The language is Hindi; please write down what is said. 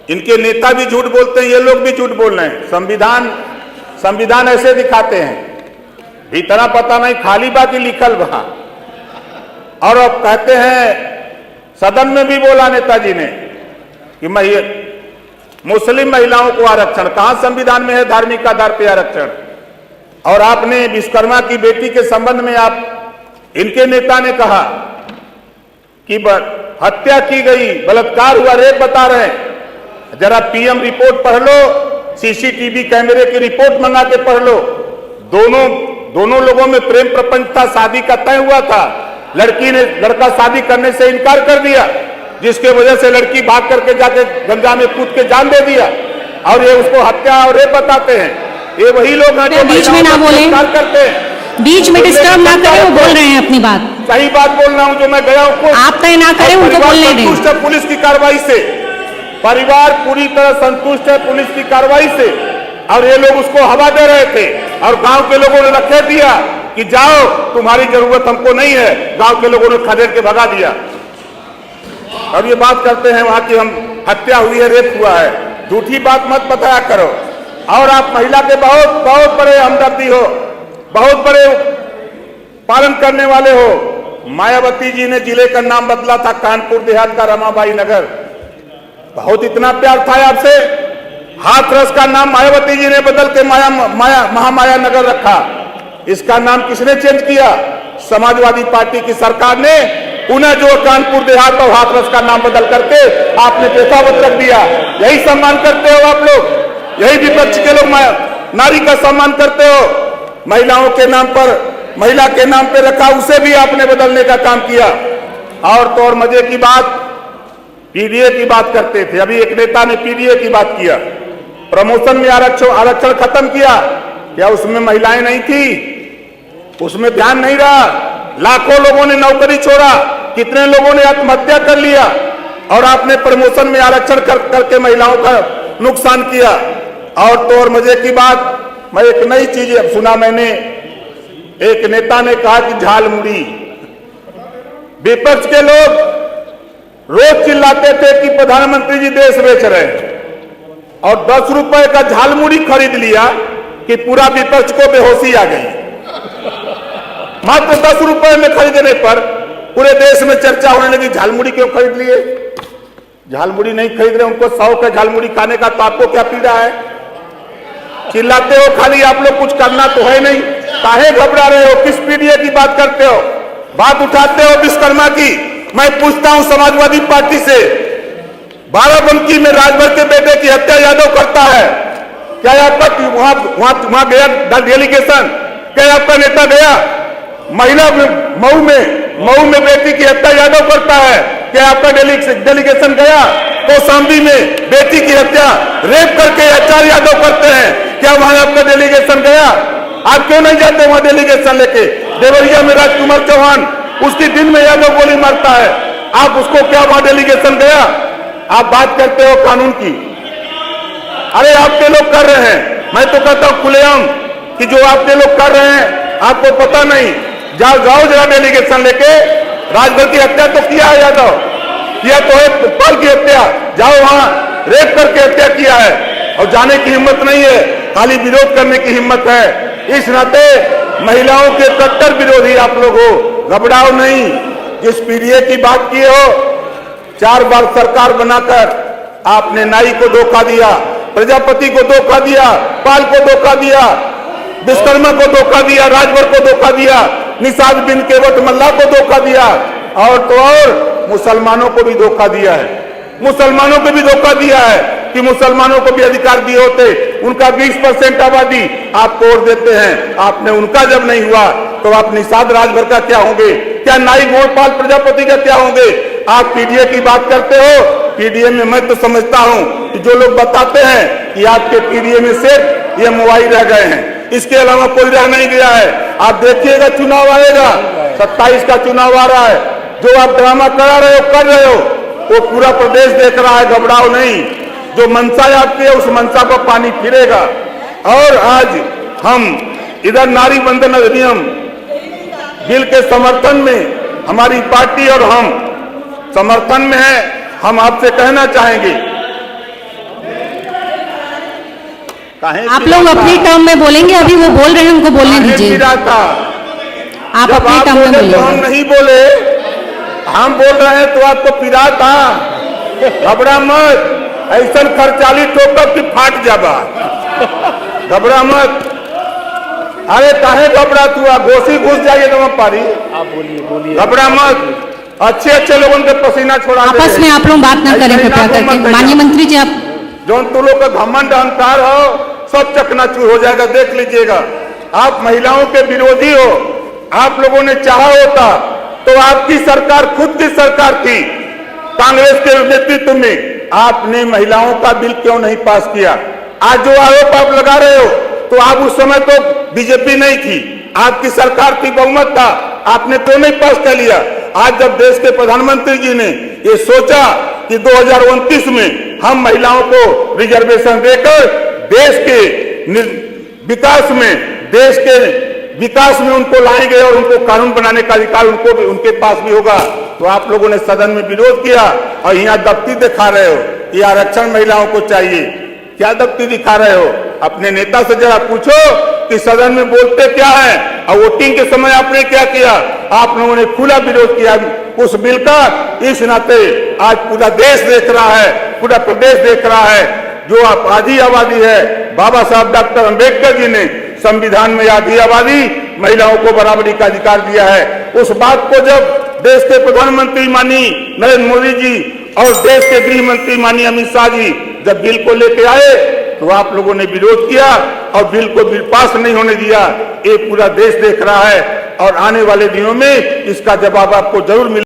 इनके नेता भी झूठ बोलते हैं, ये लोग भी झूठ बोल रहे हैं। संविधान ऐसे दिखाते हैं, भीतरा पता नहीं खाली बाकी लिखल वहां। और अब कहते हैं सदन में भी बोला नेताजी ने कि मुस्लिम महिलाओं को आरक्षण, कहां संविधान में है धार्मिक आधार पर आरक्षण? और आपने विश्वकर्मा की बेटी के संबंध में इनके नेता ने कहा कि हत्या की गई, बलात्कार हुआ, रेप बता रहे हैं। जरा पीएम रिपोर्ट पढ़ लो, सीसीटीवी कैमरे की रिपोर्ट मंगा के पढ़ लो। दोनों लोगों में प्रेम प्रपंच था, शादी का तय हुआ था। लड़की ने लड़का शादी करने से इनकार कर दिया, जिसके वजह से लड़की भाग करके जाके गंगा में कूद के जान दे दिया, और ये उसको हत्या और रेप बताते हैं। ये वही लोग हैं जो बीच में ना बोले, करते हैं, बीच में डिस्टर्ब ना करें, वो बोल रहे हैं अपनी बात। सही बात बोल रहा हूं, जो मैं गया हूं आप तय ना करें, उनको बोलने दें। संतुष्ट है पुलिस की कार्रवाई से, परिवार पूरी तरह संतुष्ट है पुलिस की कार्रवाई से। और ये लोग उसको हवा दे रहे थे, और गांव के लोगों ने रखे दिया कि जाओ, तुम्हारी जरूरत हमको नहीं है। गांव के लोगों ने खदेड़ के भगा दिया। अब ये बात करते हैं वहां की हम हत्या हुई है, रेप हुआ है। झूठी बात मत बताया करो। और आप महिला के बहुत बड़े हमदर्दी हो, बहुत बड़े पालन करने वाले हो। मायावती जी ने जिले का नाम बदला था, कानपुर देहात का रमाबाई नगर। बहुत इतना प्यार था आपसे, हाथरस का नाम मायावती जी ने बदल के महामाया नगर रखा। इसका नाम किसने चेंज किया? समाजवादी पार्टी की सरकार ने पुनः जो कानपुर देहात और हाथरस का नाम बदल करके आपने पेशावत रख दिया। यही सम्मान करते हो आप लोग, यही विपक्ष के लोग नारी का सम्मान करते हो। महिलाओं के नाम पर, महिला के नाम पे रखा, उसे भी आपने बदलने का काम किया। और तो और मजे की बात, पीडीए की बात करते थे। अभी एक नेता ने पीडीए की बात किया, प्रमोशन में आरक्षण खत्म किया। क्या उसमें महिलाएं नहीं थी? उसमें ध्यान नहीं रहा। लाखों लोगों ने नौकरी छोड़ा, कितने लोगों ने आत्महत्या कर लिया, और आपने प्रमोशन में आरक्षण करके महिलाओं का नुकसान किया। और तो और मजे की बात, मैं एक नई चीज सुना मैंने, एक नेता ने कहा कि झालमुड़ी, विपक्ष के लोग रोज चिल्लाते थे कि प्रधानमंत्री जी देश बेच रहे हैं, और 10 रुपए का झालमुड़ी खरीद लिया कि पूरा विपक्ष को बेहोशी आ गई। मात्र 10 रुपए में खरीदने पर पूरे देश में चर्चा होने लगी, झालमुड़ी क्यों खरीद लिए? झालमुड़ी नहीं खरीद रहे, उनको 100 का झालमुड़ी खाने का, तो आपको क्या पीड़ा है? चिल्लाते हो खाली, आप लोग कुछ करना तो है नहीं। काहे घबरा रहे हो? किस पीडीए की बात करते हो? बात उठाते हो विश्वकर्मा की। मैं पूछता हूं समाजवादी पार्टी से, बाराबंकी में राजभर के बेटे की हत्या यादव करता है, क्या आपका वहां गया डेलीगेशन? क्या आपका नेता गया? महिला मऊ में बेटी की हत्या यादव करता है, क्या आपका डेलीगेशन गया? कौशाम्बी में बेटी की हत्या रेप करके एचआर यादव करते हैं, क्या वहां आपका डेलीगेशन गया? आप क्यों नहीं जाते वहां डेलीगेशन लेके? देवरिया में राजकुमार चौहान, उसकी दिन में यादव गोली मारता है, आप उसको क्या वहां डेलीगेशन गया? आप बात करते हो कानून की। अरे आपके लोग कर रहे हैं, मैं तो कहता हूं खुलेआम कि जो आपके लोग कर रहे हैं आपको पता नहीं। जाओ जरा डेलीगेशन लेके। राजभर की हत्या तो किया है यादव, किया तो है पल की हत्या, जाओ वहां रेप करके हत्या किया है, और जाने की हिम्मत नहीं है, खाली विरोध करने की हिम्मत है। इस नाते महिलाओं के कट्टर विरोधी आप लोग हो, घबराओ नहीं। जिस पीडीए की बात की हो, 4 बार सरकार बनाकर आपने नाई को धोखा दिया, प्रजापति को धोखा दिया, पाल को धोखा दिया, विश्वकर्मा को धोखा दिया, राजभर को धोखा दिया, निषाद बिन केवट मल्ला को धोखा दिया, और तो और मुसलमानों को भी धोखा दिया है। मुसलमानों को भी धोखा दिया है कि मुसलमानों को भी अधिकार दिए होते। उनका 20% आबादी आप तोड़ देते हैं। आपने उनका जब नहीं हुआ तो आप निषाद राजभर का क्या होंगे? क्या नाई गोपाल प्रजापति का क्या होंगे? आप पीडीए की बात करते हो। पीडीए में मैं तो समझता हूं कि जो लोग बताते हैं कि आपके पीडीए में सिर्फ ये मोबाइल रह गए हैं, इसके अलावा कोई रह नहीं गया है। आप देखिएगा, चुनाव आएगा, 27 का चुनाव आ रहा है, जो आप ड्रामा करा रहे हो, कर रहे हो, वो पूरा प्रदेश देख रहा है, घबराओ नहीं। जो मंशा आपकी है, उस मंशा को पानी फिरेगा। और आज हम इधर नारी वंदन अधिनियम बिल के समर्थन में, हमारी पार्टी और हम समर्थन में है। हम आपसे कहना चाहेंगे काहे आप लोग अपनी टर्म में बोलेंगे, अभी वो बोल रहे हैं, उनको बोलने दीजिए। पिराता आप जब अपनी आप टर्म में बोले तो हम बोलिए। नहीं बोले, हम बोल रहे हैं तो आपको पिराता। घबरा मत, ऐसा खर्चाली ठोकर की फाट जाबा, घबरा मत। अरे काहे घबरा तू, घोसी घुस जाइए तो हम पारी। आप बोलिए घबरा मत, अच्छे अच्छे लोगों के पसीना छोड़ा दे। आपस में आप लोग बात ना करें कृपया करके। माननीय मंत्री जी, आप जौन तू लोग का घमंड अहंकार हो सब चकनाचूर हो जाएगा, देख लीजिएगा। आप महिलाओं के विरोधी हो, आप लोगों ने चाहा होता तो आपकी सरकार खुद की सरकार थी कांग्रेस के नेतृत्व में, आपने महिलाओं का बिल क्यों नहीं पास किया? आज जो आरोप आप लगा रहे हो, तो आप उस समय तो बीजेपी नहीं थी, आपकी सरकार थी, बहुमत था, आपने क्यों नहीं पास कर लिया? आज जब देश के प्रधानमंत्री जी ने ये सोचा कि 2029 में हम महिलाओं को रिजर्वेशन देकर देश के विकास में, देश के विकास में उनको लाएंगे और उनको कानून बनाने का अधिकार उनको भी, उनके पास भी होगा, तो आप लोगों ने सदन में विरोध किया और यहाँ दफ्ती दिखा रहे हो कि आरक्षण महिलाओं को चाहिए। क्या दफ्ती दिखा रहे हो? अपने नेता से जरा पूछो कि सदन में बोलते क्या है और वोटिंग के समय आपने क्या किया। आप लोगों ने खुला विरोध किया उस बिल का। इस नाते आज पूरा देश देख रहा है, पूरा प्रदेश देख रहा है, जो आधी आबादी है, बाबा साहब डॉक्टर अंबेडकर जी ने संविधान में आधी आबादी महिलाओं को बराबरी का अधिकार दिया है। उस बात को जब देश के प्रधानमंत्री माननीय नरेंद्र मोदी जी और देश के गृह मंत्री माननीय अमित शाह जी जब बिल को लेके आए तो आप लोगों ने विरोध किया और बिल को पास नहीं होने दिया। ये पूरा देश देख रहा है और आने वाले दिनों में इसका जवाब आपको जरूर मिलेगा।